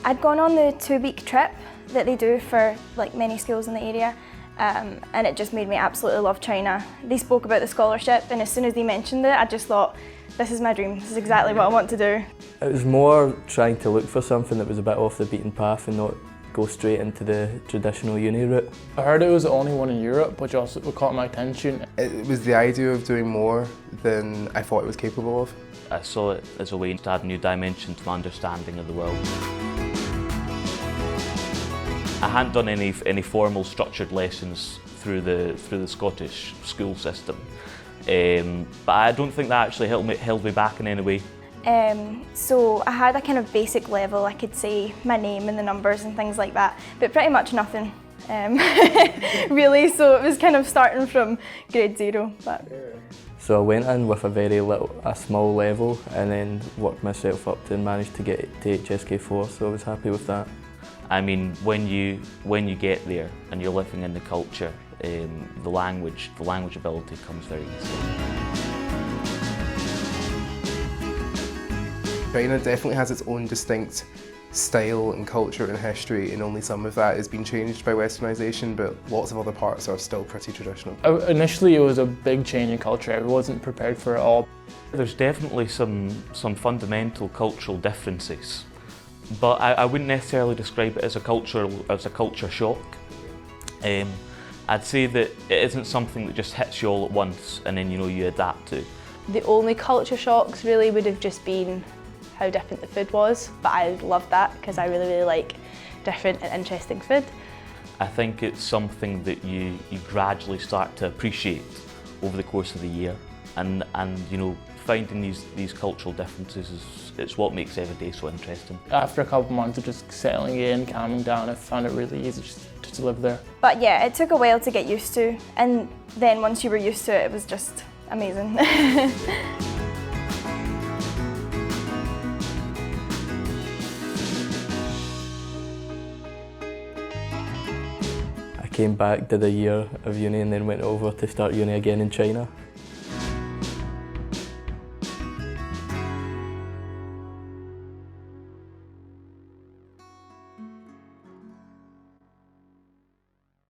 I'd gone on the 2-week trip that they do for like many schools in the area, and it just made me absolutely love China. They spoke about the scholarship, and as soon as they mentioned it, I just thought, this is my dream, this is exactly what I want to do. It was more trying to look for something that was a bit off the beaten path and not go straight into the traditional uni route. I heard it was the only one in Europe, which also caught my attention. It was the idea of doing more than I thought it was capable of. I saw it as a way to add a new dimension to my understanding of the world. I hadn't done any formal structured lessons through the Scottish school system, but I don't think that actually held me back in any way. So I had a kind of basic level. I could say my name and the numbers and things like that, but pretty much nothing really. So it was kind of starting from grade 0. But. So I went in with a small level, and then worked myself up to manage to get to HSK4. So I was happy with that. I mean, when you get there and you're living in the culture, the language ability comes very easily. China definitely has its own distinct style and culture and history, and only some of that has been changed by westernisation, but lots of other parts are still pretty traditional. Initially it was a big change in culture. I wasn't prepared for it all. There's definitely some fundamental cultural differences, but I wouldn't necessarily describe it as a culture shock. I'd say that it isn't something that just hits you all at once and then you adapt to. The only culture shocks really would have just been how different the food was, but I loved that because I really like different and interesting food. I think it's something that you gradually start to appreciate over the course of the year, and finding these cultural differences it's what makes every day so interesting. After a couple of months of just settling in, calming down, I found it really easy just to live there. But yeah, it took a while to get used to, and then once you were used to it, it was just amazing. I came back, did a year of uni, and then went over to start uni again in China.